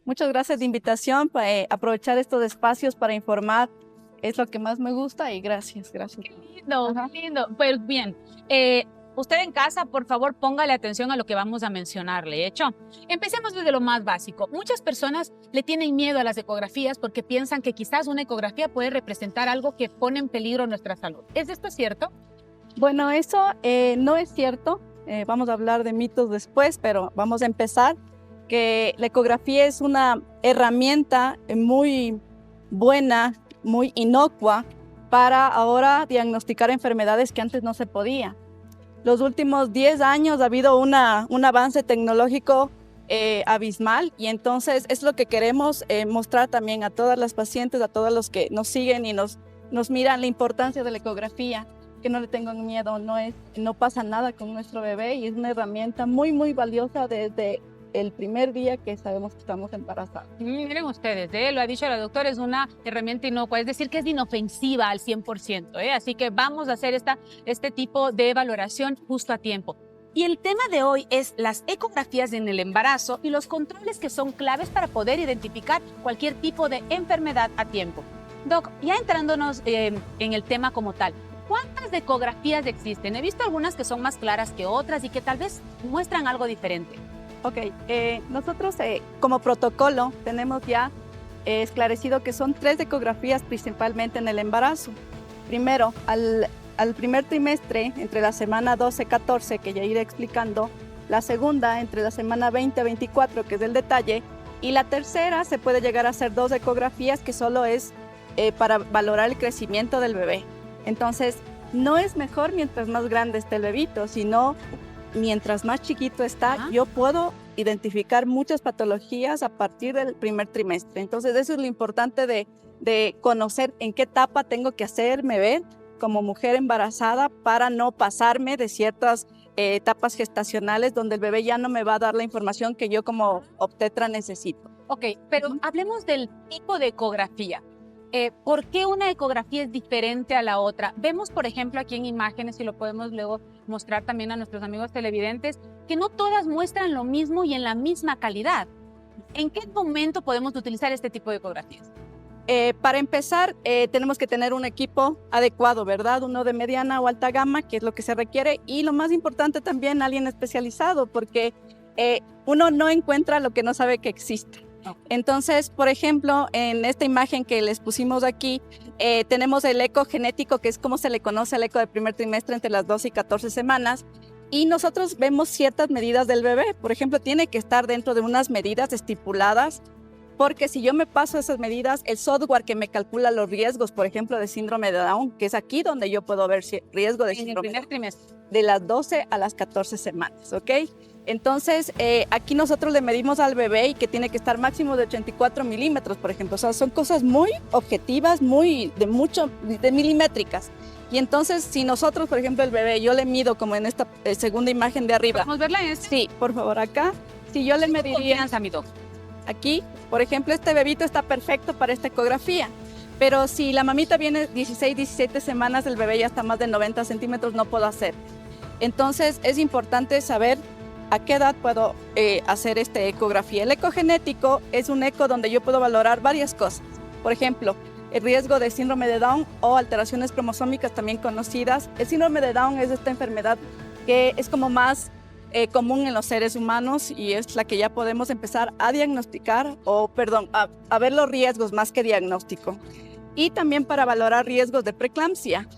Muchas gracias de invitación, para aprovechar estos espacios para informar. Es lo que más me gusta y gracias. Qué lindo, Ajá. qué lindo. Pues bien, usted en casa, por favor, póngale atención a lo que vamos a mencionarle, ¿hecho? Empecemos desde lo más básico. Muchas personas le tienen miedo a las ecografías porque piensan que quizás una ecografía puede representar algo que pone en peligro nuestra salud. ¿Es esto cierto? Bueno, eso no es cierto. Vamos a hablar de mitos después, pero vamos a empezar que la ecografía es una herramienta muy buena, muy inocua para ahora diagnosticar enfermedades que antes no se podía. Los últimos 10 años ha habido un avance tecnológico abismal y entonces es lo que queremos mostrar también a todas las pacientes, a todos los que nos siguen y nos miran la importancia de la ecografía, que no le tengan miedo, no pasa nada con nuestro bebé y es una herramienta muy valiosa desde el primer día que sabemos que estamos embarazados. Miren ustedes, lo ha dicho la doctora, es una herramienta inocua, es decir, que es inofensiva al 100%, así que vamos a hacer este tipo de valoración justo a tiempo. Y el tema de hoy es las ecografías en el embarazo y los controles que son claves para poder identificar cualquier tipo de enfermedad a tiempo. Doc, ya entrándonos en el tema como tal, ¿cuántas ecografías existen? He visto algunas que son más claras que otras y que tal vez muestran algo diferente. Ok, nosotros como protocolo tenemos ya esclarecido que son 3 ecografías principalmente en el embarazo. Primero, al primer trimestre, entre la semana 12-14, que ya iré explicando, la segunda entre la semana 20-24, que es el detalle, y la tercera se puede llegar a hacer 2 ecografías que solo es para valorar el crecimiento del bebé. Entonces, no es mejor mientras más grande esté el bebito, sino mientras más chiquito está, yo puedo identificar muchas patologías a partir del primer trimestre. Entonces, eso es lo importante de conocer en qué etapa tengo que hacerme ver como mujer embarazada para no pasarme de ciertas etapas gestacionales donde el bebé ya no me va a dar la información que yo como obstetra necesito. Ok, pero hablemos del tipo de ecografía. ¿Por qué una ecografía es diferente a la otra? Vemos, por ejemplo, aquí en imágenes, y lo podemos luego mostrar también a nuestros amigos televidentes, que no todas muestran lo mismo y en la misma calidad. ¿En qué momento podemos utilizar este tipo de ecografías? Para empezar, tenemos que tener un equipo adecuado, ¿verdad? Uno de mediana o alta gama, que es lo que se requiere, y lo más importante también, alguien especializado, porque uno no encuentra lo que no sabe que existe. Entonces, por ejemplo, en esta imagen que les pusimos aquí, tenemos el eco genético, que es como se le conoce al eco de primer trimestre entre las 12 y 14 semanas, y nosotros vemos ciertas medidas del bebé. Por ejemplo, tiene que estar dentro de unas medidas estipuladas, porque si yo me paso esas medidas, el software que me calcula los riesgos, por ejemplo, de síndrome de Down, que es aquí donde yo puedo ver riesgo de síndrome en el primer trimestre, de las 12 a las 14 semanas, ¿ok? Entonces, aquí nosotros le medimos al bebé y que tiene que estar máximo de 84 milímetros, por ejemplo. O sea, son cosas muy objetivas, de milimétricas. Y entonces, si nosotros, por ejemplo, el bebé, yo le mido como en esta segunda imagen de arriba. ¿podemos verla en este? Sí, por favor, acá. Si yo le mediría aquí, por ejemplo, este bebito está perfecto para esta ecografía. Pero si la mamita viene 16, 17 semanas, el bebé ya está más de 90 centímetros, no puedo hacer. Entonces, es importante saber a qué edad puedo hacer esta ecografía. El ecogenético es un eco donde yo puedo valorar varias cosas. Por ejemplo, el riesgo de síndrome de Down o alteraciones cromosómicas también conocidas. El síndrome de Down es esta enfermedad que es como más común en los seres humanos y es la que ya podemos empezar a diagnosticar a ver los riesgos más que diagnóstico. Y también para valorar riesgos de preeclampsia.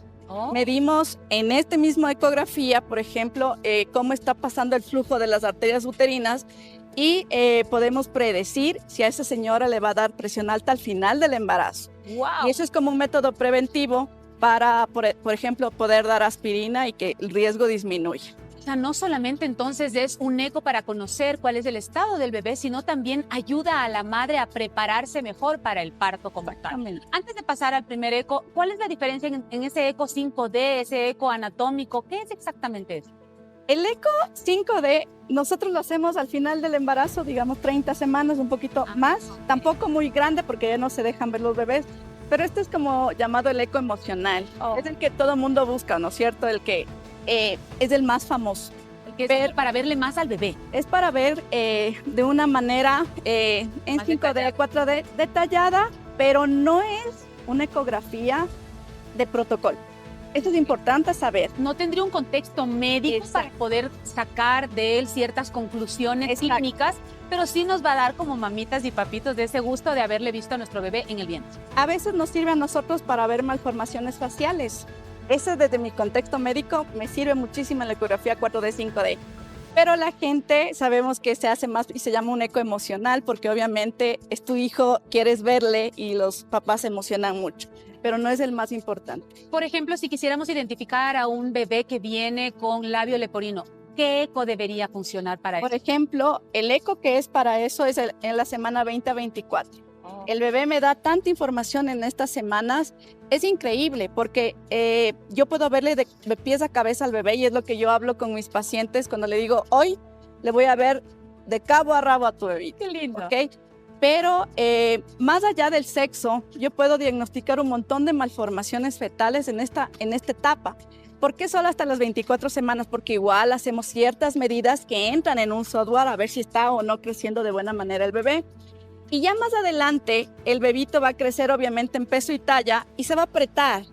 Medimos en este mismo ecografía, por ejemplo, cómo está pasando el flujo de las arterias uterinas y podemos predecir si a esa señora le va a dar presión alta al final del embarazo. Wow. Y eso es como un método preventivo para, por ejemplo, poder dar aspirina y que el riesgo disminuya. O sea, no solamente entonces es un eco para conocer cuál es el estado del bebé, sino también ayuda a la madre a prepararse mejor para el parto como tal. Antes de pasar al primer eco, ¿cuál es la diferencia en ese eco 5D, ese eco anatómico? ¿Qué es exactamente eso? El eco 5D nosotros lo hacemos al final del embarazo, digamos 30 semanas, un poquito más, tampoco muy grande porque ya no se dejan ver los bebés, pero este es como llamado el eco emocional. Es el que todo mundo busca, ¿no es cierto? El que es el más famoso. Que es para verle más al bebé. Es para ver de una manera en Más 5D, detallada. 4D detallada, pero no es una ecografía de protocolo. Esto es importante saber. No tendría un contexto médico Exacto. para poder sacar de él ciertas conclusiones Exacto. clínicas, pero sí nos va a dar como mamitas y papitos de ese gusto de haberle visto a nuestro bebé en el vientre. A veces nos sirve a nosotros para ver malformaciones faciales. Ese desde mi contexto médico me sirve muchísimo en la ecografía 4D, 5D. Pero la gente sabemos que se hace más y se llama un eco emocional porque obviamente es tu hijo, quieres verle y los papás se emocionan mucho, pero no es el más importante. Por ejemplo, si quisiéramos identificar a un bebé que viene con labio leporino, ¿qué eco debería funcionar para Por eso? ejemplo, el eco que es para eso es en la semana 20 a 24. El bebé me da tanta información en estas semanas, es increíble porque yo puedo verle de pies a cabeza al bebé y es lo que yo hablo con mis pacientes cuando le digo, hoy le voy a ver de cabo a rabo a tu bebé. Qué lindo. ¿Ok? Pero más allá del sexo, yo puedo diagnosticar un montón de malformaciones fetales en esta etapa. ¿Por qué solo hasta las 24 semanas? Porque igual hacemos ciertas medidas que entran en un software a ver si está o no creciendo de buena manera el bebé. Y ya más adelante, el bebito va a crecer obviamente en peso y talla y se va a apretar.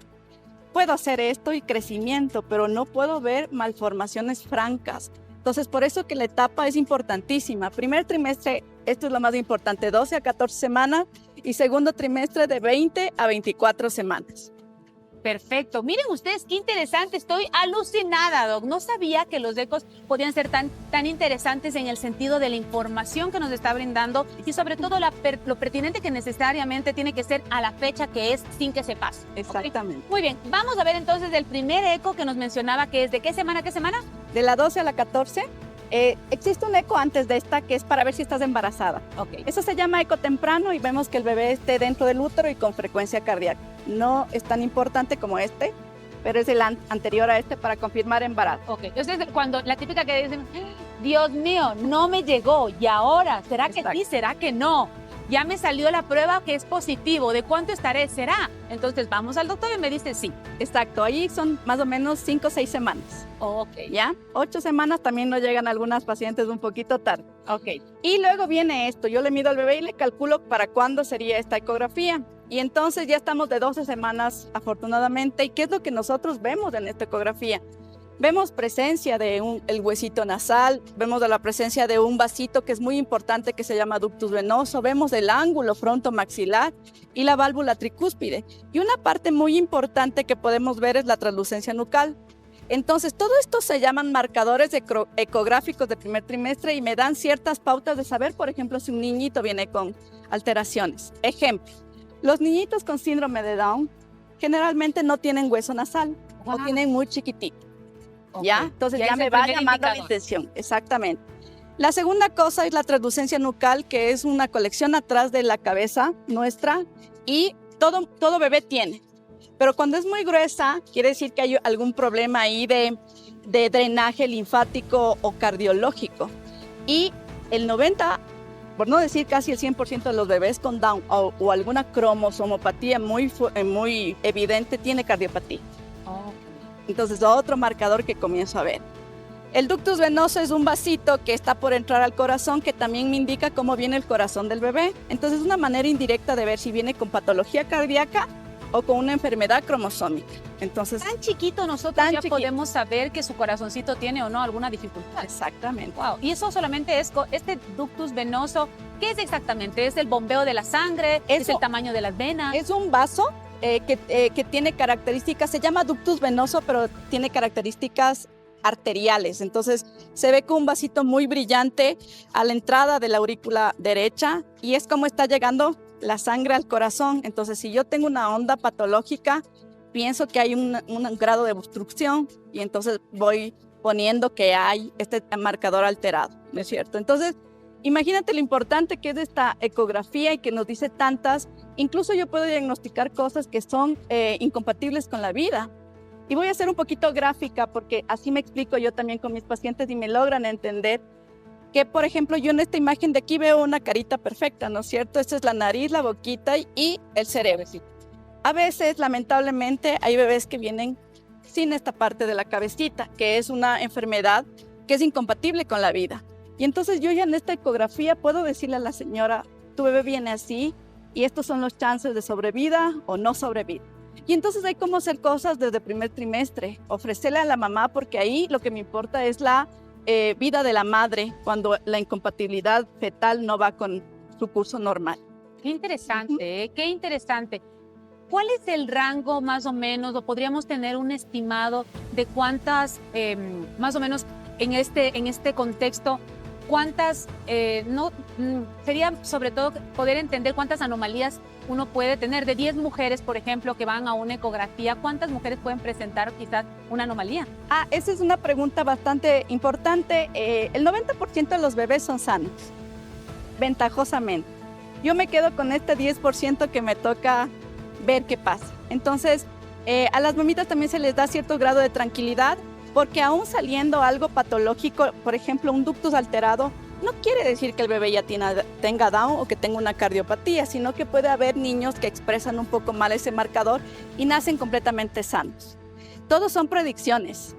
Puedo hacer esto y crecimiento, pero no puedo ver malformaciones francas. Entonces, por eso que la etapa es importantísima. Primer trimestre, esto es lo más importante, 12 a 14 semanas y segundo trimestre de 20 a 24 semanas. Perfecto. Miren ustedes qué interesante. Estoy alucinada, Doc. No sabía que los ecos podían ser tan interesantes en el sentido de la información que nos está brindando y sobre todo lo pertinente que necesariamente tiene que ser a la fecha que es sin que se pase. Exactamente. ¿Okay? Muy bien. Vamos a ver entonces el primer eco que nos mencionaba que es ¿de qué semana a qué semana? De la 12 a la 14. Existe un eco antes de esta que es para ver si estás embarazada. Ok. Eso se llama eco temprano y vemos que el bebé esté dentro del útero y con frecuencia cardíaca. No es tan importante como este, pero es el anterior a este para confirmar embarazo. Ok. Entonces, cuando la típica que dicen, Dios mío, no me llegó, y ahora, ¿será que Exacto. sí, será que no? Ya me salió la prueba que es positivo, ¿de cuánto estaré? ¿Será? Entonces vamos al doctor y me dice sí. Exacto, ahí son más o menos 5 o 6 semanas. Ok. ¿Ya? 8 semanas también no llegan algunas pacientes un poquito tarde. Ok. Y luego viene esto, yo le mido al bebé y le calculo para cuándo sería esta ecografía. Y entonces ya estamos de 12 semanas afortunadamente. ¿Y qué es lo que nosotros vemos en esta ecografía? Vemos presencia de el huesito nasal, vemos de la presencia de un vasito que es muy importante que se llama ductus venoso, vemos el ángulo frontomaxilar y la válvula tricúspide. Y una parte muy importante que podemos ver es la translucencia nucal. Entonces, todo esto se llaman marcadores ecográficos de primer trimestre y me dan ciertas pautas de saber, por ejemplo, si un niñito viene con alteraciones. Ejemplo, los niñitos con síndrome de Down generalmente no tienen hueso nasal o tienen muy chiquitito. Okay. ¿Ya? Entonces Ya ya es me el va primer llamando la indicador. atención. Exactamente. La segunda cosa es la translucencia nucal, que es una colección atrás de la cabeza nuestra y todo bebé tiene. Pero cuando es muy gruesa, quiere decir que hay algún problema ahí de drenaje linfático o cardiológico. Y el 90, por no decir casi el 100% de los bebés con Down o alguna cromosomopatía muy evidente tiene cardiopatía. Entonces, otro marcador que comienzo a ver. El ductus venoso es un vasito que está por entrar al corazón que también me indica cómo viene el corazón del bebé. Entonces, es una manera indirecta de ver si viene con patología cardíaca o con una enfermedad cromosómica. Entonces, Tan chiquito nosotros Tan ya chiquito. podemos saber que su corazoncito tiene o no alguna dificultad. exactamente. Wow. Y eso solamente es este ductus venoso. ¿Qué es exactamente? ¿Es el bombeo de la sangre? ¿Es Eso- el tamaño de las venas? Es un vaso que tiene características, se llama ductus venoso, pero tiene características arteriales. Entonces, se ve con un vasito muy brillante a la entrada de la aurícula derecha y es como está llegando la sangre al corazón. Entonces, si yo tengo una onda patológica, pienso que hay un grado de obstrucción y entonces voy poniendo que hay este marcador alterado, ¿no es cierto? Entonces, imagínate lo importante que es esta ecografía y que nos dice tantas. Incluso yo puedo diagnosticar cosas que son incompatibles con la vida. Y voy a ser un poquito gráfica porque así me explico yo también con mis pacientes y me logran entender que, por ejemplo, yo en esta imagen de aquí veo una carita perfecta, ¿no es cierto? Esta es la nariz, la boquita y el cerebro. A veces, lamentablemente, hay bebés que vienen sin esta parte de la cabecita, que es una enfermedad que es incompatible con la vida. Y entonces yo ya en esta ecografía puedo decirle a la señora, tu bebé viene así y estos son los chances de sobrevida o no sobrevida. Y entonces hay como hacer cosas desde primer trimestre, ofrecerle a la mamá, porque ahí lo que me importa es la vida de la madre cuando la incompatibilidad fetal no va con su curso normal. Qué interesante, qué interesante. ¿Cuál es el rango más o menos, o podríamos tener un estimado de cuántas, más o menos en este contexto, cuántas, sería sobre todo poder entender cuántas anomalías uno puede tener? De 10 mujeres, por ejemplo, que van a una ecografía, ¿cuántas mujeres pueden presentar quizás una anomalía? Esa es una pregunta bastante importante. El 90% de los bebés son sanos, ventajosamente. Yo me quedo con este 10% que me toca ver qué pasa. Entonces, a las mamitas también se les da cierto grado de tranquilidad, porque aún saliendo algo patológico, por ejemplo, un ductus alterado, no quiere decir que el bebé ya tenga Down o que tenga una cardiopatía, sino que puede haber niños que expresan un poco mal ese marcador y nacen completamente sanos. Todos son predicciones.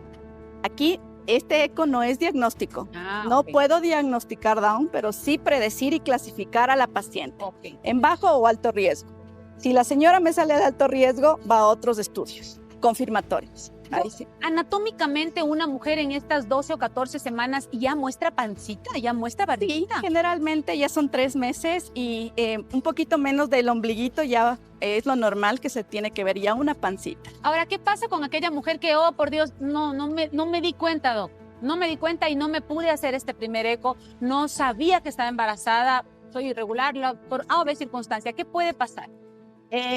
Aquí, este eco no es diagnóstico. No puedo diagnosticar Down, pero sí predecir y clasificar a la paciente en bajo o alto riesgo. Si la señora me sale de alto riesgo, va a otros estudios confirmatorios. Ahí sí. Anatómicamente, una mujer en estas 12 o 14 semanas ya muestra pancita, ya muestra barriguita. Sí, generalmente ya son 3 meses y un poquito menos del ombliguito ya es lo normal que se tiene que ver, ya una pancita. Ahora, ¿qué pasa con aquella mujer que, oh, por Dios, no me di cuenta, doc? No me di cuenta y no me pude hacer este primer eco, no sabía que estaba embarazada, soy irregular, por A o B circunstancia. ¿Qué puede pasar?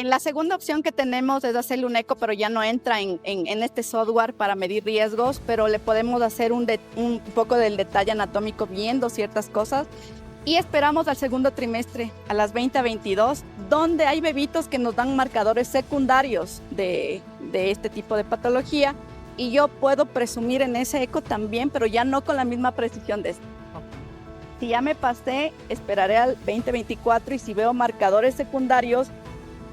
La segunda opción que tenemos es hacerle un eco, pero ya no entra en este software para medir riesgos, pero le podemos hacer un poco del detalle anatómico viendo ciertas cosas y esperamos al segundo trimestre, a las 20 a 22, donde hay bebitos que nos dan marcadores secundarios de este tipo de patología y yo puedo presumir en ese eco también, pero ya no con la misma precisión de este. Si ya me pasé, esperaré al 2024 y si veo marcadores secundarios,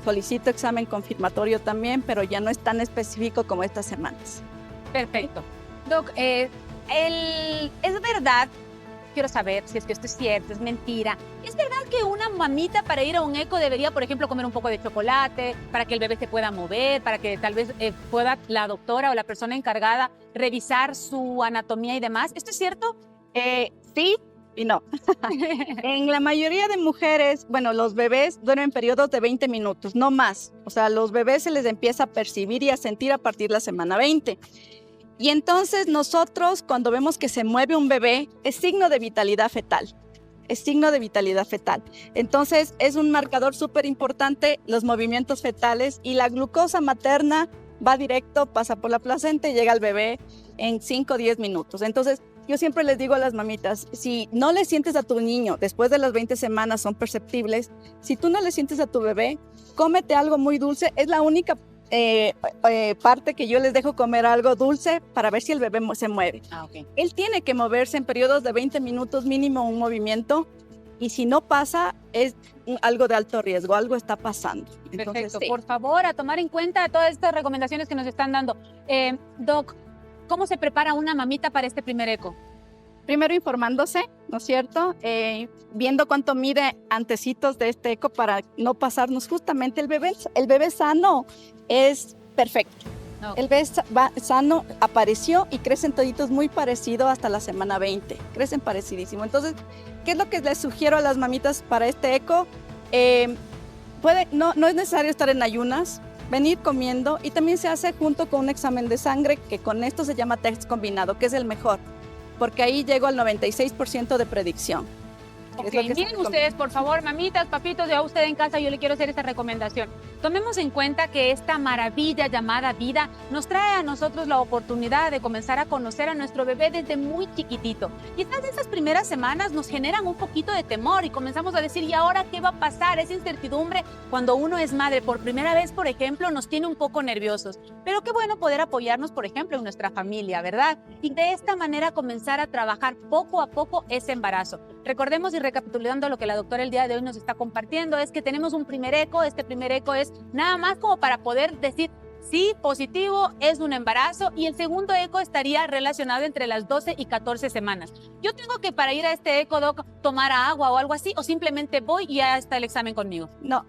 solicito examen confirmatorio también, pero ya no es tan específico como estas semanas. Perfecto. Doc, es verdad, quiero saber si es que esto es cierto, es mentira. ¿Es verdad que una mamita para ir a un eco debería, por ejemplo, comer un poco de chocolate para que el bebé se pueda mover, para que tal vez pueda la doctora o la persona encargada revisar su anatomía y demás? ¿Esto es cierto? Sí y no. En la mayoría de mujeres, bueno, los bebés duermen periodos de 20 minutos, no más. O sea, los bebés se les empieza a percibir y a sentir a partir de la semana 20. Y entonces nosotros, cuando vemos que se mueve un bebé, es signo de vitalidad fetal. Es signo de vitalidad fetal. Entonces, es un marcador súper importante los movimientos fetales y la glucosa materna va directo, pasa por la placenta y llega al bebé en 5 o 10 minutos. Entonces, yo siempre les digo a las mamitas, si no le sientes a tu niño, después de las 20 semanas son perceptibles, si tú no le sientes a tu bebé, cómete algo muy dulce. Es la única parte que yo les dejo comer algo dulce para ver si el bebé se mueve. Él tiene que moverse en periodos de 20 minutos mínimo un movimiento y si no pasa es algo de alto riesgo, algo está pasando. Perfecto, entonces, sí. Por favor, a tomar en cuenta todas estas recomendaciones que nos están dando. Doc, ¿cómo se prepara una mamita para este primer eco? Primero informándose, ¿no es cierto? Viendo cuánto mide antecitos de este eco para no pasarnos justamente el bebé sano es perfecto. El bebé sano apareció y crecen toditos muy parecido hasta la semana 20, crecen parecidísimo. Entonces, ¿qué es lo que les sugiero a las mamitas para este eco? No es necesario estar en ayunas, venir comiendo y también se hace junto con un examen de sangre que con esto se llama test combinado, que es el mejor, porque ahí llego al 96% de predicción. Miren ustedes, por favor, mamitas, papitos, ya usted en casa, yo le quiero hacer esta recomendación. Tomemos en cuenta que esta maravilla llamada vida nos trae a nosotros la oportunidad de comenzar a conocer a nuestro bebé desde muy chiquitito. Quizás esas primeras semanas nos generan un poquito de temor y comenzamos a decir, ¿y ahora qué va a pasar? Esa incertidumbre cuando uno es madre por primera vez, por ejemplo, nos tiene un poco nerviosos. Pero qué bueno poder apoyarnos, por ejemplo, en nuestra familia, ¿verdad? Y de esta manera comenzar a trabajar poco a poco ese embarazo. Recordemos y recapitulando lo que la doctora el día de hoy nos está compartiendo, es que tenemos un primer eco. Este primer eco es nada más como para poder decir, Sí, positivo, es un embarazo y el segundo eco estaría relacionado entre las 12 y 14 semanas. Yo tengo que para ir a este eco, doc, tomar agua o algo así, o simplemente voy y ya está el examen conmigo. No,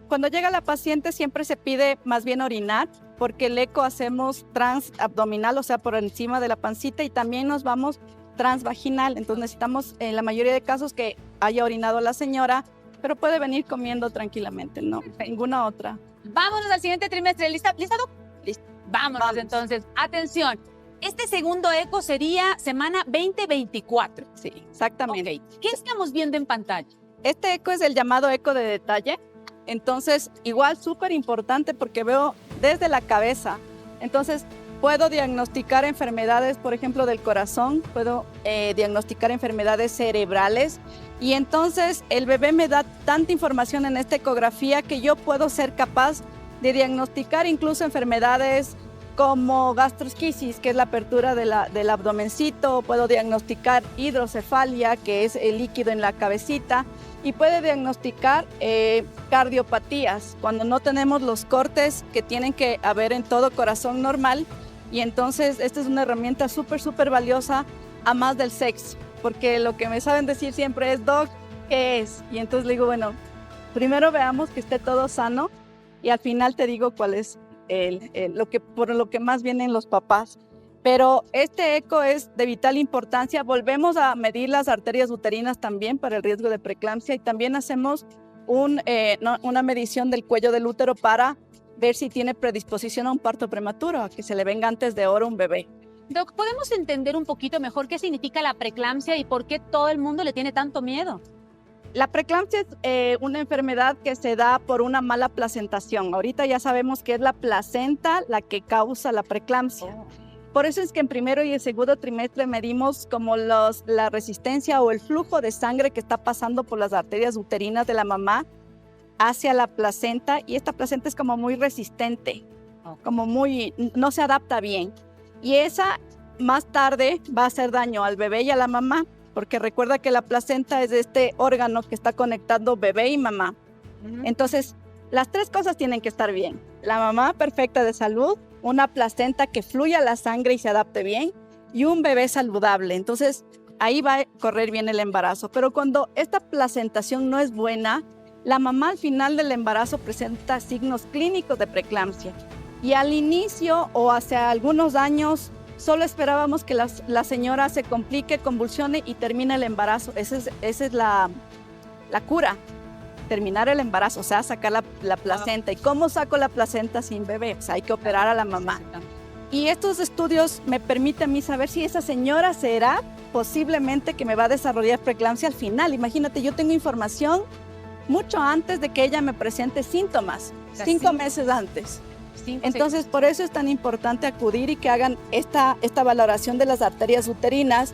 cuando llega la paciente siempre se pide más bien orinar, porque el eco hacemos transabdominal, o sea, por encima de la pancita, y también nos vamos transvaginal. Entonces necesitamos, en la mayoría de casos, que haya orinado la señora, pero puede venir comiendo tranquilamente, no, ninguna otra. Vámonos al siguiente trimestre. ¿Lista, doc? Listo. Vámonos Vamos. entonces. Atención. Este segundo eco sería semana 20-24. Sí, exactamente. Ok. ¿Qué estamos viendo en pantalla? Este eco es el llamado eco de detalle. Entonces, igual súper importante porque veo desde la cabeza. Entonces, puedo diagnosticar enfermedades, por ejemplo, del corazón, puedo diagnosticar enfermedades cerebrales. Y entonces el bebé me da tanta información en esta ecografía que yo puedo ser capaz de diagnosticar incluso enfermedades como gastrosquisis, que es la apertura del abdomencito, puedo diagnosticar hidrocefalia, que es el líquido en la cabecita, y puede diagnosticar cardiopatías, cuando no tenemos los cortes que tienen que haber en todo corazón normal. Y entonces esta es una herramienta súper valiosa, a más del sexo, porque lo que me saben decir siempre es, doc, ¿qué es? Y entonces le digo, bueno, primero veamos que esté todo sano y al final te digo cuál es por lo que más vienen los papás. Pero este eco es de vital importancia. Volvemos a medir las arterias uterinas también para el riesgo de preeclampsia, y también hacemos una medición del cuello del útero para ver si tiene predisposición a un parto prematuro, a que se le venga antes de hora un bebé. Doc, ¿podemos entender un poquito mejor qué significa la preeclampsia y por qué todo el mundo le tiene tanto miedo? La preeclampsia es una enfermedad que se da por una mala placentación. Ahorita ya sabemos que es la placenta la que causa la preeclampsia. Por eso es que en primero y el segundo trimestre medimos como la resistencia o el flujo de sangre que está pasando por las arterias uterinas de la mamá hacia la placenta, y esta placenta es como muy resistente, como no se adapta bien. Y esa más tarde va a hacer daño al bebé y a la mamá, porque recuerda que la placenta es este órgano que está conectando bebé y mamá. Entonces, las tres cosas tienen que estar bien. La mamá perfecta de salud, una placenta que fluya la sangre y se adapte bien, y un bebé saludable. Entonces, ahí va a correr bien el embarazo. Pero cuando esta placentación no es buena, la mamá al final del embarazo presenta signos clínicos de preeclampsia. Y al inicio o hace algunos años, solo esperábamos que la señora se complique, convulsione y termine el embarazo. Esa es la cura, terminar el embarazo, o sea, sacar la placenta. ¿Y cómo saco la placenta sin bebé? O sea, hay que operar a la mamá. Y estos estudios me permiten a mí saber si esa señora será posiblemente que me va a desarrollar preeclampsia al final. Imagínate, yo tengo información mucho antes de que ella me presente síntomas, 5 meses antes. Entonces, por eso es tan importante acudir y que hagan esta valoración de las arterias uterinas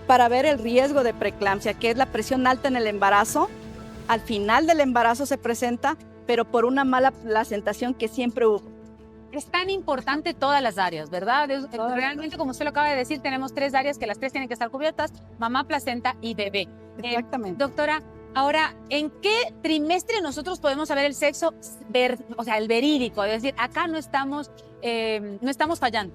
para ver el riesgo de preeclampsia, que es la presión alta en el embarazo. Al final del embarazo se presenta, pero por una mala placentación que siempre hubo. Es tan importante todas las áreas, ¿verdad? Realmente, como usted lo acaba de decir, tenemos 3 áreas que las 3 tienen que estar cubiertas: mamá, placenta y bebé. Exactamente. Doctora, ahora, ¿en qué trimestre nosotros podemos saber el sexo, o sea, el verídico? Es decir, acá no estamos fallando.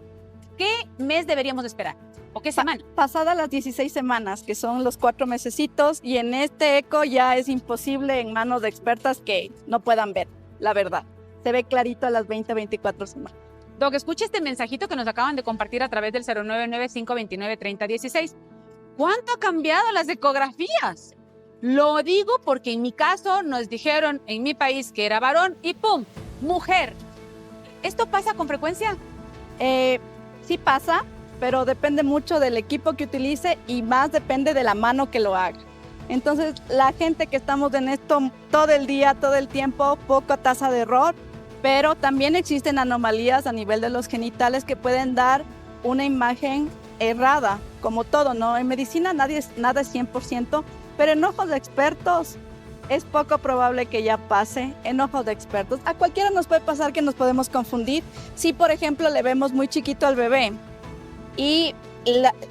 ¿Qué mes deberíamos esperar? ¿O qué semana? Pasadas las 16 semanas, que son los 4 mesecitos, y en este eco ya es imposible en manos de expertas que no puedan ver, la verdad. Se ve clarito a las 20-24 semanas. Doc, escuche este mensajito que nos acaban de compartir a través del 099-529-3016. ¿Cuánto ha cambiado las ecografías? Lo digo porque en mi caso nos dijeron en mi país que era varón y ¡pum! Mujer. ¿Esto pasa con frecuencia? Sí pasa, pero depende mucho del equipo que utilice y más depende de la mano que lo haga. Entonces, la gente que estamos en esto todo el día, todo el tiempo, poca tasa de error, pero también existen anomalías a nivel de los genitales que pueden dar una imagen errada, como todo, ¿no? En medicina nada es 100%, pero en ojos de expertos es poco probable que ya pase. En ojos de expertos, a cualquiera nos puede pasar que nos podemos confundir. Si, por ejemplo, le vemos muy chiquito al bebé y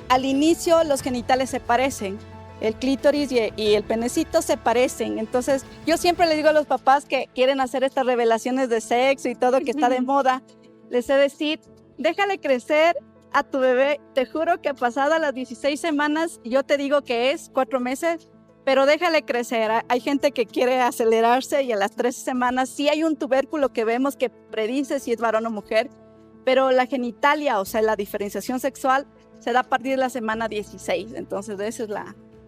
al inicio los genitales se parecen, el clítoris y el penecito se parecen. Entonces, yo siempre le digo a los papás que quieren hacer estas revelaciones de sexo y todo, que está de moda, les sé decir, déjale crecer a tu bebé. Te juro que pasadas las 16 semanas, yo te digo que es 4 meses, pero déjale crecer. Hay gente que quiere acelerarse y a las 13 semanas sí hay un tubérculo que vemos que predice si es varón o mujer, pero la genitalia, o sea, la diferenciación sexual, se da a partir de la semana 16. Entonces, esa es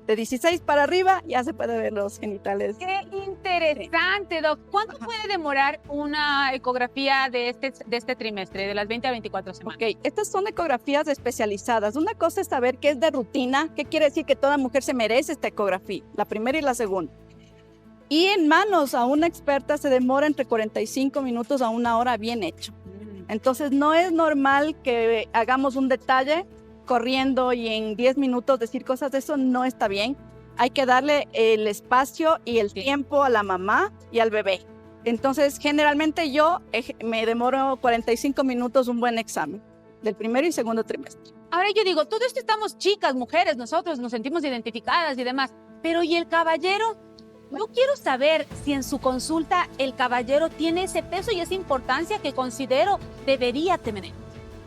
de 16 para arriba ya se puede ver los genitales. ¡Qué interesante, Doc! ¿Cuánto puede demorar una ecografía de este trimestre, de las 20 a 24 semanas? Ok, estas son ecografías especializadas. Una cosa es saber qué es de rutina, qué quiere decir que toda mujer se merece esta ecografía, la primera y la segunda. Y en manos a una experta se demora entre 45 minutos a 1 hora bien hecho. Entonces no es normal que hagamos un detalle corriendo y en 10 minutos decir cosas de eso, no está bien. Hay que darle el espacio y el tiempo a la mamá y al bebé. Entonces, generalmente yo me demoro 45 minutos un buen examen del primero y segundo trimestre. Ahora yo digo, todo esto estamos chicas, mujeres, nosotros nos sentimos identificadas y demás, pero ¿y el caballero? Yo quiero saber si en su consulta el caballero tiene ese peso y esa importancia que considero debería tener.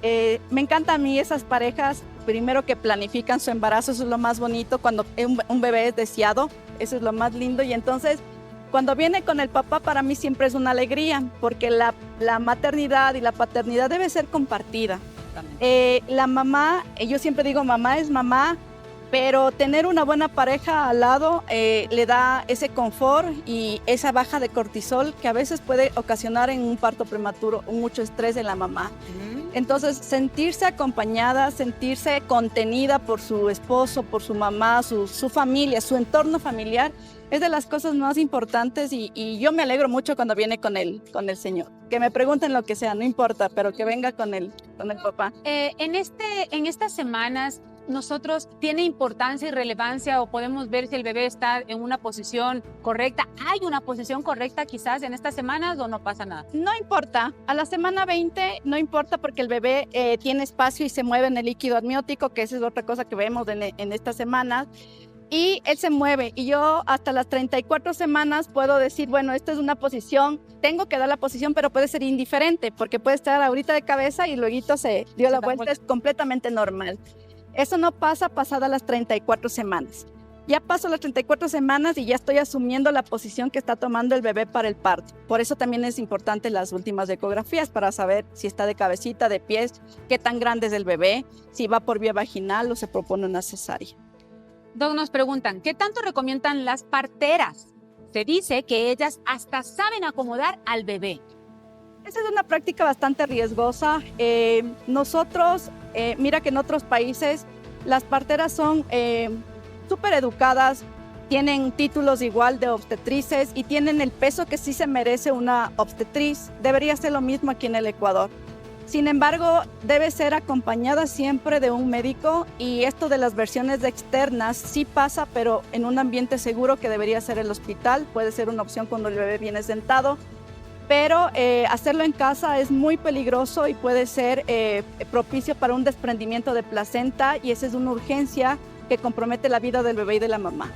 Me encantan a mí esas parejas, primero que planifican su embarazo, eso es lo más bonito, cuando un bebé es deseado, eso es lo más lindo. Y entonces, cuando viene con el papá, para mí siempre es una alegría, porque la maternidad y la paternidad debe ser compartida. La mamá, yo siempre digo, mamá es mamá, pero tener una buena pareja al lado le da ese confort y esa baja de cortisol que a veces puede ocasionar en un parto prematuro mucho estrés en la mamá. Entonces, sentirse acompañada, sentirse contenida por su esposo, por su mamá, su familia, su entorno familiar, es de las cosas más importantes y yo me alegro mucho cuando viene con el señor. Que me pregunten lo que sea, no importa, pero que venga con el papá. En estas semanas, nosotros, ¿tiene importancia y relevancia o podemos ver si el bebé está en una posición correcta? ¿Hay una posición correcta quizás en estas semanas o no pasa nada? No importa. A la semana 20 no importa porque el bebé tiene espacio y se mueve en el líquido amniótico, que esa es otra cosa que vemos en estas semanas. Y él se mueve y yo hasta las 34 semanas puedo decir, bueno, esta es una posición, tengo que dar la posición, pero puede ser indiferente porque puede estar ahorita de cabeza y luego se dio la vuelta, es completamente normal. Eso no pasa pasadas las 34 semanas. Ya paso las 34 semanas y ya estoy asumiendo la posición que está tomando el bebé para el parto. Por eso también es importante las últimas ecografías para saber si está de cabecita, de pies, qué tan grande es el bebé, si va por vía vaginal o se propone una cesárea. Doc, nos preguntan, ¿qué tanto recomiendan las parteras? Se dice que ellas hasta saben acomodar al bebé. Esa es una práctica bastante riesgosa. Nosotros, mira que en otros países las parteras son súper educadas, tienen títulos igual de obstetrices y tienen el peso que sí se merece una obstetriz. Debería ser lo mismo aquí en el Ecuador. Sin embargo, debe ser acompañada siempre de un médico y esto de las versiones externas sí pasa, pero en un ambiente seguro que debería ser el hospital. Puede ser una opción cuando el bebé viene sentado, pero hacerlo en casa es muy peligroso y puede ser propicio para un desprendimiento de placenta y esa es una urgencia que compromete la vida del bebé y de la mamá.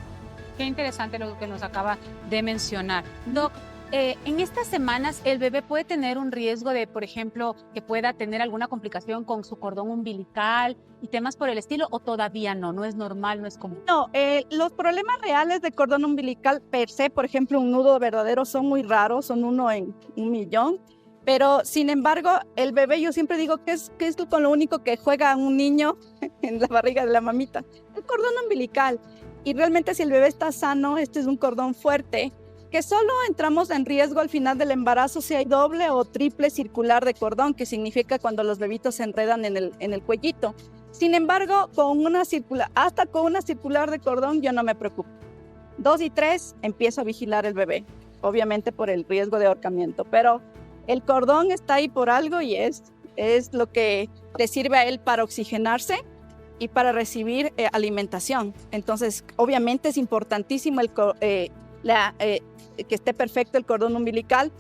Qué interesante lo que nos acaba de mencionar. Doc, en estas semanas el bebé puede tener un riesgo de, por ejemplo, que pueda tener alguna complicación con su cordón umbilical y temas por el estilo, o todavía no es normal, no es común. No, los problemas reales de cordón umbilical per se, por ejemplo, un nudo verdadero son muy raros, son 1 en 1.000.000, pero sin embargo, el bebé, yo siempre digo que es con lo único que juega un niño en la barriga de la mamita, el cordón umbilical. Y realmente si el bebé está sano, este es un cordón fuerte, que solo entramos en riesgo al final del embarazo si hay doble o triple circular de cordón, que significa cuando los bebitos se enredan en el cuellito. Sin embargo, hasta con una circular de cordón yo no me preocupo. 2 y 3 empiezo a vigilar el bebé, obviamente por el riesgo de ahorcamiento, pero el cordón está ahí por algo y es lo que le sirve a él para oxigenarse y para recibir alimentación. Entonces, obviamente es importantísimo que esté perfecto el cordón umbilical,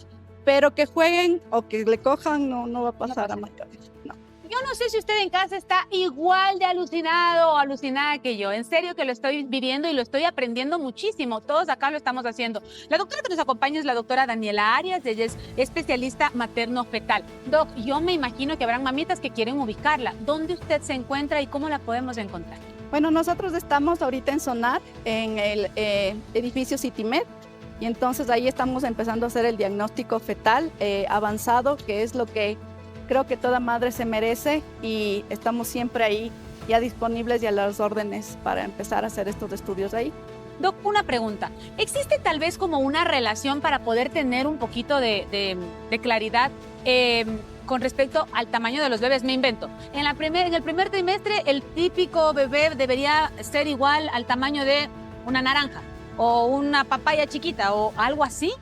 pero que jueguen o que le cojan no va a pasar a mayores. No. En yo no sé si usted en casa está igual de alucinado o alucinada que yo. En serio que lo estoy viviendo y lo estoy aprendiendo muchísimo. Todos acá lo estamos haciendo. La doctora que nos acompaña es la doctora Daniela Arias. Ella es especialista materno-fetal. Doc, yo me imagino que habrán mamitas que quieren ubicarla. ¿Dónde usted se encuentra y cómo la podemos encontrar? Bueno, nosotros estamos ahorita en Sonar, en el edificio CityMed, y entonces ahí estamos empezando a hacer el diagnóstico fetal avanzado, que es lo que creo que toda madre se merece, y estamos siempre ahí ya disponibles y a las órdenes para empezar a hacer estos estudios ahí. Doc, una pregunta. ¿Existe tal vez como una relación para poder tener un poquito de claridad con respecto al tamaño de los bebés? Me invento. En el primer trimestre, el típico bebé debería ser igual al tamaño de una naranja o una papaya chiquita o algo así.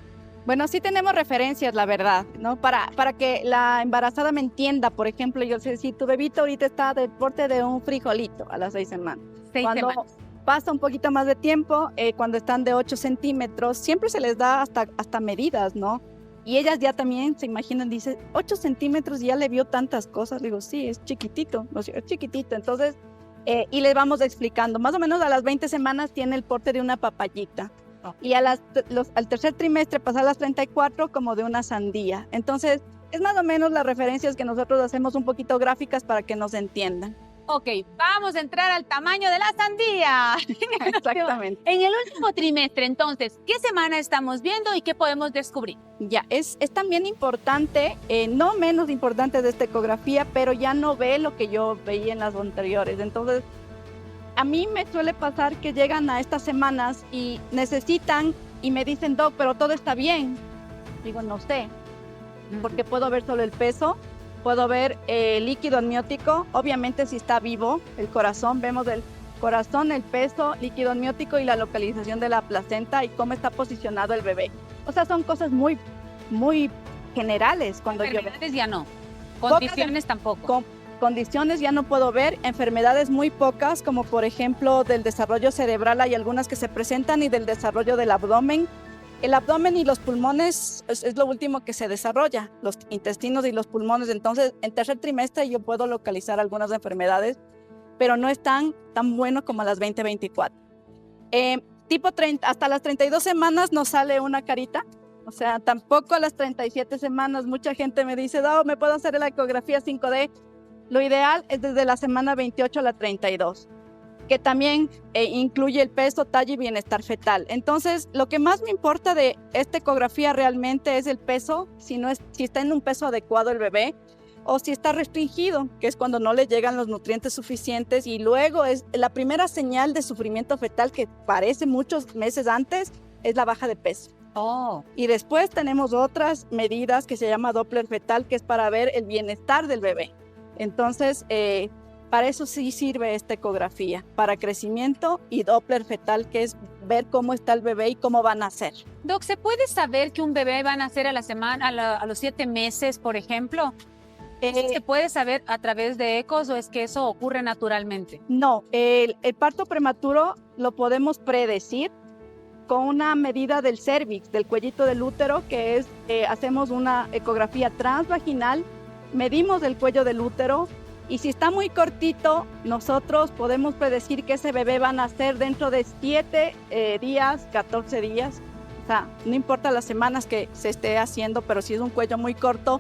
Bueno, sí tenemos referencias, la verdad, ¿no? Para que la embarazada me entienda. Por ejemplo, yo sé si tu bebito ahorita está del porte de un frijolito a las 6 semanas. Cuando pasa un poquito más de tiempo, cuando están de 8 centímetros, siempre se les da hasta medidas, ¿no? Y ellas ya también se imaginan, dice, 8 centímetros y ya le vio tantas cosas. Digo, sí, es chiquitito, ¿no? Es chiquitito. Entonces, y les vamos explicando. Más o menos a las 20 semanas tiene el porte de una papayita. Oh. Y al tercer trimestre, pasar a las 34, como de una sandía. Entonces, es más o menos las referencias que nosotros hacemos un poquito gráficas para que nos entiendan. Ok, vamos a entrar al tamaño de la sandía. Exactamente. En el último trimestre, entonces, ¿qué semana estamos viendo y qué podemos descubrir? Ya, es también importante, no menos importante de esta ecografía, pero ya no ve lo que yo veía en las anteriores. Entonces, a mí me suele pasar que llegan a estas semanas y necesitan y me dicen, Doc, pero todo está bien. Digo, no sé, porque puedo ver solo el peso. Puedo ver el líquido amniótico, obviamente si está vivo, el corazón, vemos el corazón, el peso, líquido amniótico y la localización de la placenta y cómo está posicionado el bebé. O sea, son cosas muy, muy generales. Cuando enfermedades ya no, condiciones tampoco. Condiciones ya no puedo ver, enfermedades muy pocas, como por ejemplo del desarrollo cerebral, hay algunas que se presentan, y del desarrollo del abdomen. El abdomen y los pulmones es lo último que se desarrolla, los intestinos y los pulmones. Entonces, en tercer trimestre yo puedo localizar algunas enfermedades, pero no es tan bueno como a las 20-24. Tipo 30, hasta las 32 semanas nos sale una carita, o sea, tampoco a las 37 semanas. Mucha gente me dice, no, ¿me puedo hacer la ecografía 5D? Lo ideal es desde la semana 28 a la 32. Que también incluye el peso, talla y bienestar fetal. Entonces, lo que más me importa de esta ecografía realmente es el peso, si está en un peso adecuado el bebé, o si está restringido, que es cuando no le llegan los nutrientes suficientes, y luego es la primera señal de sufrimiento fetal, que parece muchos meses antes, es la baja de peso. Oh. Y después tenemos otras medidas que se llama Doppler fetal, que es para ver el bienestar del bebé. Entonces, para eso sí sirve esta ecografía, para crecimiento, y Doppler fetal, que es ver cómo está el bebé y cómo va a nacer. Doc, ¿se puede saber que un bebé va a nacer a los 7 meses, por ejemplo? ¿Se puede saber a través de ecos o es que eso ocurre naturalmente? No, el parto prematuro lo podemos predecir con una medida del cervix, del cuellito del útero, que es, hacemos una ecografía transvaginal, medimos el cuello del útero, y si está muy cortito, nosotros podemos predecir que ese bebé va a nacer dentro de 7 días, 14 días. O sea, no importa las semanas que se esté haciendo, pero si es un cuello muy corto,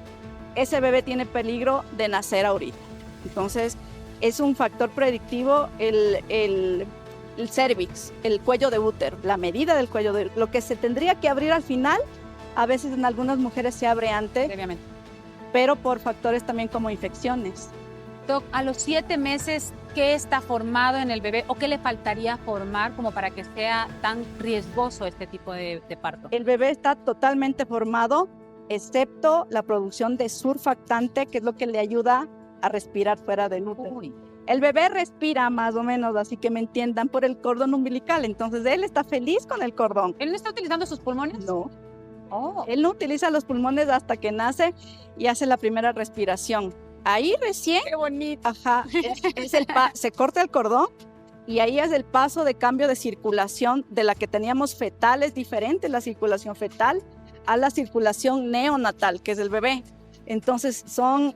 ese bebé tiene peligro de nacer ahorita. Entonces, es un factor predictivo el cervix, el cuello de útero, la medida del cuello de útero. Lo que se tendría que abrir al final, a veces en algunas mujeres se abre antes, obviamente, pero por factores también como infecciones. Doc, a los 7 meses, ¿qué está formado en el bebé o qué le faltaría formar como para que sea tan riesgoso este tipo de parto? El bebé está totalmente formado, excepto la producción de surfactante, que es lo que le ayuda a respirar fuera del útero. Uy. El bebé respira más o menos, así que me entiendan, por el cordón umbilical. Entonces él está feliz con el cordón. ¿Él no está utilizando sus pulmones? No. Oh. Él no utiliza los pulmones hasta que nace y hace la primera respiración. Ahí recién, ¡qué bonito! Ajá, se corta el cordón y ahí es el paso de cambio de circulación de la que teníamos fetal. Es diferente la circulación fetal a la circulación neonatal, que es el bebé. Entonces son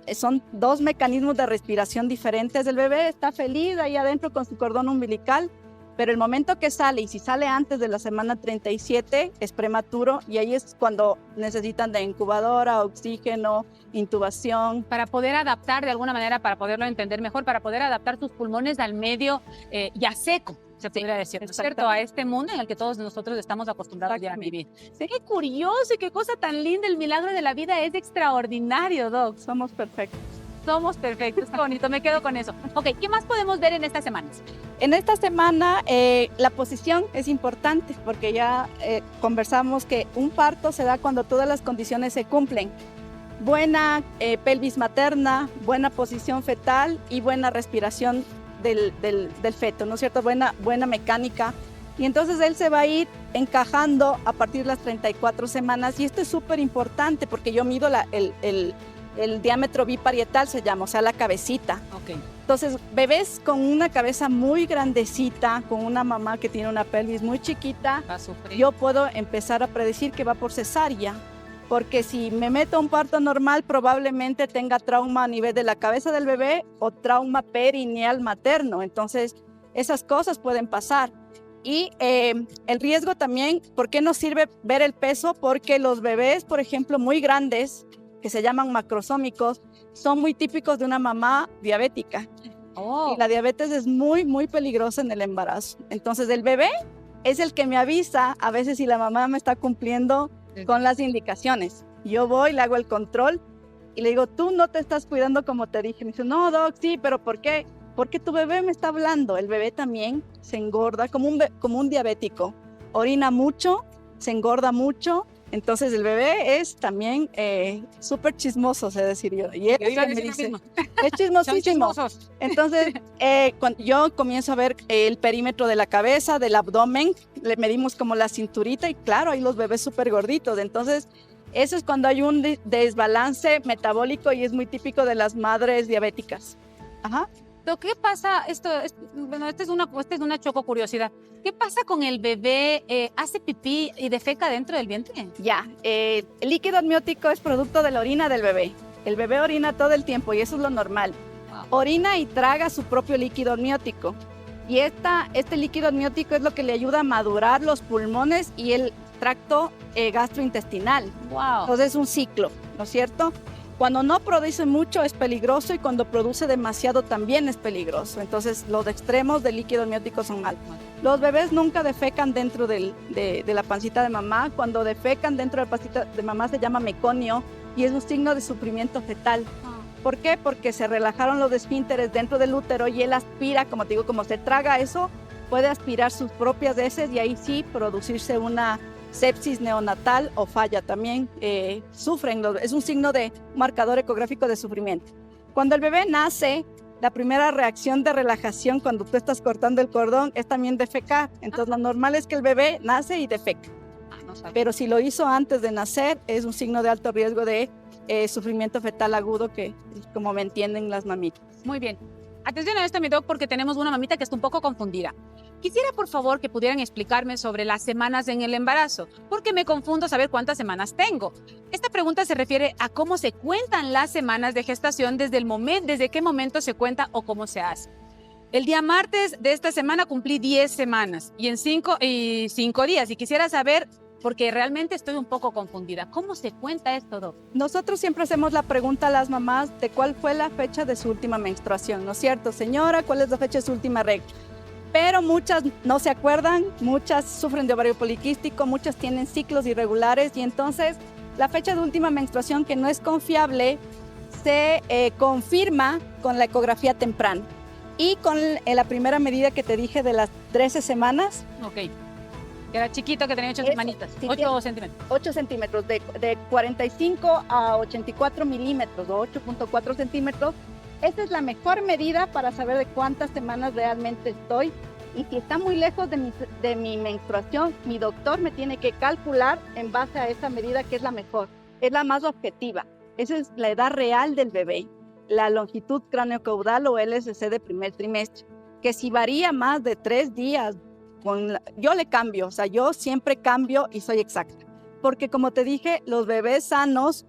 dos mecanismos de respiración diferentes. El bebé está feliz ahí adentro con su cordón umbilical, pero el momento que sale, y si sale antes de la semana 37, es prematuro, y ahí es cuando necesitan de incubadora, oxígeno, intubación. Para poder adaptar de alguna manera, para poderlo entender mejor, para poder adaptar tus pulmones al medio ya seco, se podría decir, ¿no es cierto? A este mundo en el que todos nosotros estamos acostumbrados ya a vivir. Sí. Qué curioso y qué cosa tan linda. El milagro de la vida es extraordinario, Doc. Somos perfectos. Somos perfectos, qué bonito, me quedo con eso. Ok, ¿qué más podemos ver en estas semanas? En esta semana la posición es importante porque ya conversamos que un parto se da cuando todas las condiciones se cumplen. Buena pelvis materna, buena posición fetal y buena respiración del feto, ¿no es cierto? Buena mecánica. Y entonces él se va a ir encajando a partir de las 34 semanas, y esto es súper importante porque yo mido el diámetro biparietal, se llama, o sea, la cabecita. Ok. Entonces, bebés con una cabeza muy grandecita, con una mamá que tiene una pelvis muy chiquita, Va a sufrir. yo puedo empezar a predecir que va por cesárea, porque si me meto a un parto normal, probablemente tenga trauma a nivel de la cabeza del bebé o trauma perineal materno. Entonces, esas cosas pueden pasar. Y el riesgo también, ¿por qué nos sirve ver el peso? Porque los bebés, por ejemplo, muy grandes, que se llaman macrosómicos, son muy típicos de una mamá diabética. Oh. Y la diabetes es muy, muy peligrosa en el embarazo. Entonces, el bebé es el que me avisa a veces si la mamá me está cumpliendo con las indicaciones. Yo voy, le hago el control y le digo, tú no te estás cuidando como te dije. Me dice, no, doc, sí, pero ¿por qué? Porque tu bebé me está hablando. El bebé también se engorda como un diabético. Orina mucho, se engorda mucho. Entonces el bebé es también súper chismoso, sé decir yo. Y él Yo iba a me decir lo dice, mismo. es chismosísimo. Son chismosos. Entonces, cuando yo comienzo a ver el perímetro de la cabeza, del abdomen, le medimos como la cinturita y claro, hay los bebés súper gorditos. Entonces, eso es cuando hay un desbalance metabólico y es muy típico de las madres diabéticas. Ajá. ¿Qué pasa? Esta es una choco curiosidad. ¿Qué pasa con el bebé? ¿Hace pipí y defeca dentro del vientre? Ya, el líquido amniótico es producto de la orina del bebé. El bebé orina todo el tiempo y eso es lo normal. Wow. Orina y traga su propio líquido amniótico. Y este líquido amniótico es lo que le ayuda a madurar los pulmones y el tracto gastrointestinal. Wow. Entonces es un ciclo, ¿no es cierto? Cuando no produce mucho es peligroso y cuando produce demasiado también es peligroso. Entonces los extremos del líquido amniótico son malos. Los bebés nunca defecan dentro de la pancita de mamá. Cuando defecan dentro de la pancita de mamá se llama meconio y es un signo de sufrimiento fetal. ¿Por qué? Porque se relajaron los esfínteres dentro del útero y él aspira, como te digo, como se traga eso, puede aspirar sus propias heces y ahí sí producirse una sepsis neonatal o falla también. Sufren, es un signo de marcador ecográfico de sufrimiento. Cuando el bebé nace, la primera reacción de relajación cuando tú estás cortando el cordón es también defecar. Entonces lo normal es que el bebé nace y defeca. Pero si lo hizo antes de nacer, es un signo de alto riesgo de sufrimiento fetal agudo, que como me entienden las mamitas. Muy bien. Atención a esto, mi doc, porque tenemos una mamita que está un poco confundida. Quisiera, por favor, que pudieran explicarme sobre las semanas en el embarazo, porque me confundo saber cuántas semanas tengo. Esta pregunta se refiere a cómo se cuentan las semanas de gestación, desde qué momento se cuenta o cómo se hace. El día martes de esta semana cumplí 10 semanas y en 5 días. Y quisiera saber, porque realmente estoy un poco confundida, ¿cómo se cuenta esto, doc? Nosotros siempre hacemos la pregunta a las mamás de cuál fue la fecha de su última menstruación, ¿no es cierto? Señora, ¿cuál es la fecha de su última regla? Pero muchas no se acuerdan, muchas sufren de ovario poliquístico, muchas tienen ciclos irregulares y entonces la fecha de última menstruación, que no es confiable, se confirma con la ecografía temprana y con la primera medida que te dije de las 13 semanas. Ok. Que era chiquito, que tenía 8 semanitas, sí, 8 centímetros. 8 centímetros, de 45 a 84 milímetros o 8.4 centímetros. Esa es la mejor medida para saber de cuántas semanas realmente estoy. Y si está muy lejos de mi menstruación, mi doctor me tiene que calcular en base a esa medida que es la mejor. Es la más objetiva. Esa es la edad real del bebé, la longitud craneocaudal o LSC de primer trimestre. Que si varía más de 3 días, yo le cambio. O sea, yo siempre cambio y soy exacta. Porque como te dije, los bebés sanos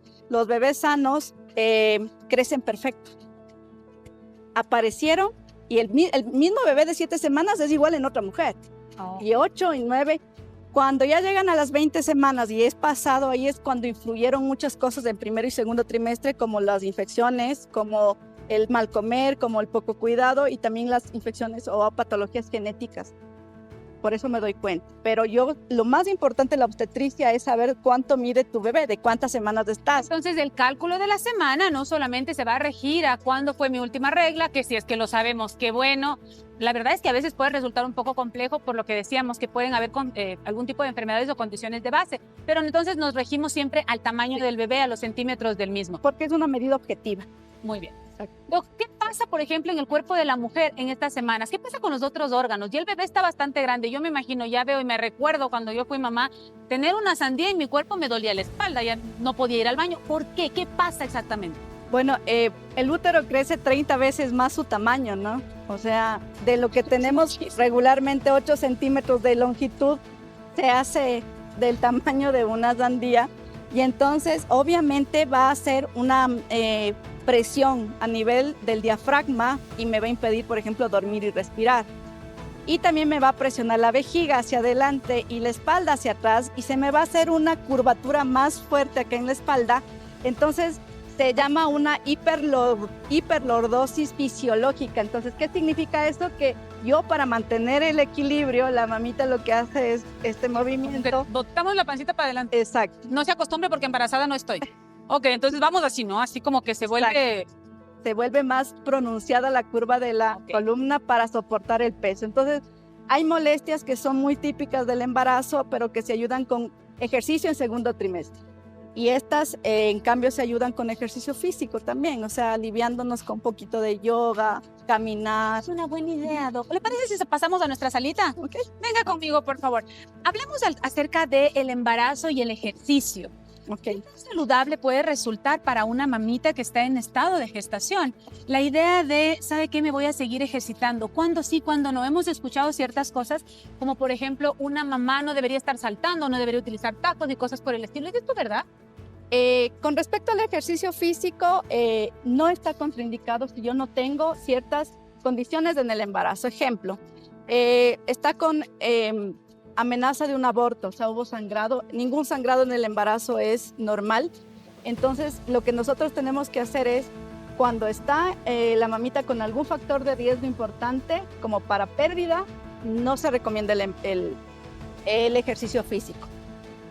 crecen perfecto. Aparecieron y el mismo bebé de 7 semanas es igual en otra mujer. Y 8 y 9. Cuando ya llegan a las 20 semanas y es pasado, ahí es cuando influyeron muchas cosas del primero y segundo trimestre, como las infecciones, como el mal comer, como el poco cuidado y también las infecciones o patologías genéticas. Por eso me doy cuenta. Pero lo más importante de la obstetricia es saber cuánto mide tu bebé, de cuántas semanas estás. Entonces, el cálculo de la semana no solamente se va a regir a cuándo fue mi última regla, que si es que lo sabemos, qué bueno. La verdad es que a veces puede resultar un poco complejo por lo que decíamos que pueden haber algún tipo de enfermedades o condiciones de base, pero entonces nos regimos siempre al tamaño del bebé, a los centímetros del mismo. Porque es una medida objetiva. Muy bien. Doc, ¿qué pasa, por ejemplo, en el cuerpo de la mujer en estas semanas? ¿Qué pasa con los otros órganos? Ya el bebé está bastante grande. Yo me imagino, ya veo y me recuerdo cuando yo fui mamá, tener una sandía en mi cuerpo me dolía la espalda, ya no podía ir al baño. ¿Por qué? ¿Qué pasa exactamente? Bueno, el útero crece 30 veces más su tamaño, ¿no? O sea, de lo que tenemos regularmente 8 centímetros de longitud, se hace del tamaño de una sandía. Y entonces, obviamente, va a ser una presión a nivel del diafragma y me va a impedir, por ejemplo, dormir y respirar. Y también me va a presionar la vejiga hacia adelante y la espalda hacia atrás y se me va a hacer una curvatura más fuerte acá en la espalda. Entonces, se llama una hiperlordosis fisiológica. Entonces, ¿qué significa esto? Que yo, para mantener el equilibrio, la mamita lo que hace es este movimiento. Botamos la pancita para adelante. Exacto. No se acostumbre porque embarazada no estoy. Ok, entonces vamos así, ¿no? Así como que se vuelve... Exacto. Se vuelve más pronunciada la curva de la columna para soportar el peso. Entonces, hay molestias que son muy típicas del embarazo, pero que se ayudan con ejercicio en segundo trimestre. Y estas, en cambio, se ayudan con ejercicio físico también, o sea, aliviándonos con un poquito de yoga, caminar. Es una buena idea, Doc. ¿Le parece si pasamos a nuestra salita? Okay. Venga conmigo, por favor. Hablemos acerca del embarazo y el ejercicio. Okay. ¿Qué saludable puede resultar para una mamita que está en estado de gestación? La idea de, ¿sabe qué? Me voy a seguir ejercitando. ¿Cuándo sí, cuándo no? Hemos escuchado ciertas cosas, como por ejemplo, una mamá no debería estar saltando, no debería utilizar tacos y cosas por el estilo. ¿Es esto verdad? Con respecto al ejercicio físico, no está contraindicado si yo no tengo ciertas condiciones en el embarazo. Ejemplo, está con amenaza de un aborto, o sea, hubo sangrado. Ningún sangrado en el embarazo es normal. Entonces, lo que nosotros tenemos que hacer es, cuando está la mamita con algún factor de riesgo importante, como para pérdida, no se recomienda el ejercicio físico.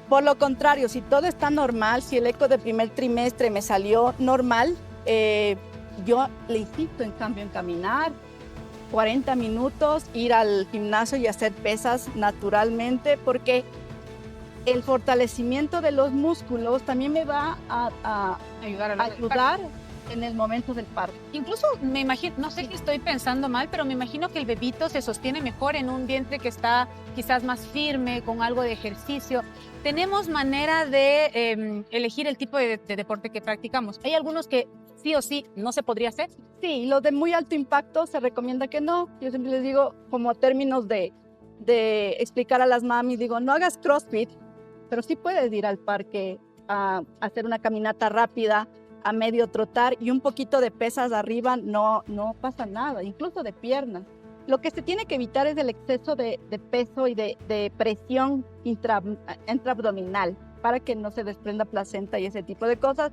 Por lo contrario, si todo está normal, si el eco de primer trimestre me salió normal, yo le insisto en cambio en caminar 40 minutos, ir al gimnasio y hacer pesas naturalmente, porque el fortalecimiento de los músculos también me va a ayudar en el momento del parto. Incluso me imagino, no sé si estoy pensando mal, pero me imagino que el bebito se sostiene mejor en un vientre que está quizás más firme, con algo de ejercicio. ¿Tenemos manera de elegir el tipo de deporte que practicamos? ¿Hay algunos que sí o sí no se podría hacer? Sí, los de muy alto impacto se recomienda que no. Yo siempre les digo, como términos de explicar a las mamis, digo, no hagas CrossFit, pero sí puedes ir al parque a hacer una caminata rápida, a medio trotar y un poquito de pesas arriba, no pasa nada, incluso de piernas. Lo que se tiene que evitar es el exceso de peso y de presión intraabdominal para que no se desprenda placenta y ese tipo de cosas.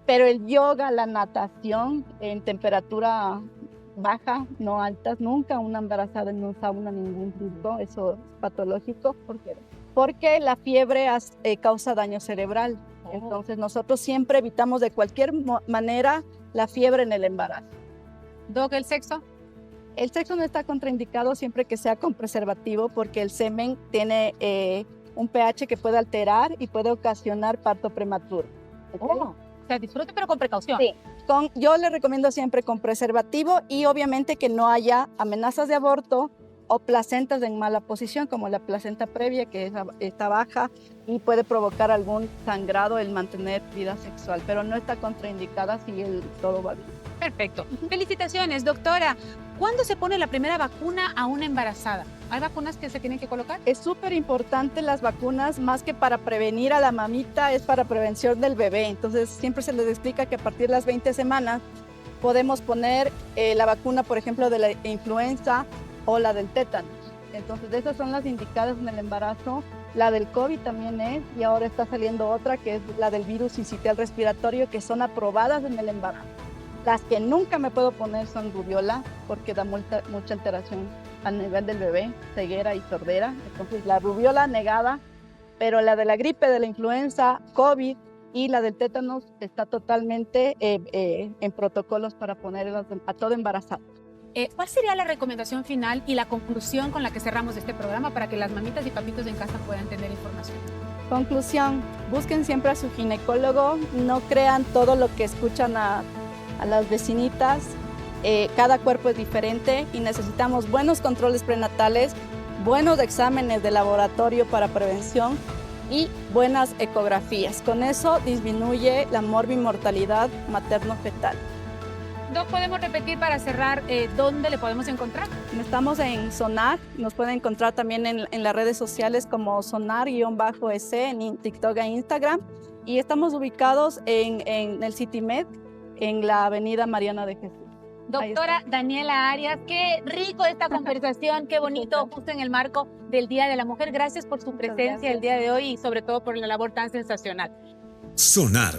Pero el yoga, la natación en temperatura baja, no altas, nunca una embarazada en un sauna, ningún riesgo, eso es patológico. ¿Por qué? Porque la fiebre causa daño cerebral. Entonces nosotros siempre evitamos de cualquier manera la fiebre en el embarazo. Doc, ¿el sexo? El sexo no está contraindicado siempre que sea con preservativo, porque el semen tiene un pH que puede alterar y puede ocasionar parto prematuro. ¿Okay? O sea, disfrute pero con precaución. Sí, yo le recomiendo siempre con preservativo y obviamente que no haya amenazas de aborto o placentas en mala posición, como la placenta previa que está baja y puede provocar algún sangrado el mantener vida sexual, pero no está contraindicada si todo va bien. Perfecto. Felicitaciones, doctora. ¿Cuándo se pone la primera vacuna a una embarazada? ¿Hay vacunas que se tienen que colocar? Es súper importante las vacunas, más que para prevenir a la mamita, es para prevención del bebé. Entonces, siempre se les explica que a partir de las 20 semanas podemos poner la vacuna, por ejemplo, de la influenza o la del tétano. Entonces, esas son las indicadas en el embarazo. La del COVID también es, y ahora está saliendo otra, que es la del virus sincitial respiratorio, que son aprobadas en el embarazo. Las que nunca me puedo poner son rubiola, porque da mucha alteración a nivel del bebé, ceguera y sordera. Entonces, la rubiola negada, pero la de la gripe, de la influenza, COVID y la del tétanos está totalmente en protocolos para ponerlas a todo embarazada. ¿Cuál sería la recomendación final y la conclusión con la que cerramos este programa para que las mamitas y papitos en casa puedan tener información? Conclusión, busquen siempre a su ginecólogo, no crean todo lo que escuchan a las vecinitas. Cada cuerpo es diferente y necesitamos buenos controles prenatales, buenos exámenes de laboratorio para prevención y buenas ecografías. Con eso disminuye la morbimortalidad materno-fetal. Doc, ¿podemos repetir para cerrar dónde le podemos encontrar? Estamos en Sonar, nos pueden encontrar también en las redes sociales como Sonar-S en TikTok e Instagram, y estamos ubicados en el CityMed, en la avenida Mariana de Jesús. Doctora Daniela Arias, qué rico esta conversación, qué bonito, justo en el marco del Día de la Mujer. Gracias por su presencia el día de hoy y sobre todo por la labor tan sensacional. Sonar,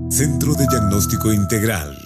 Centro de Diagnóstico Integral.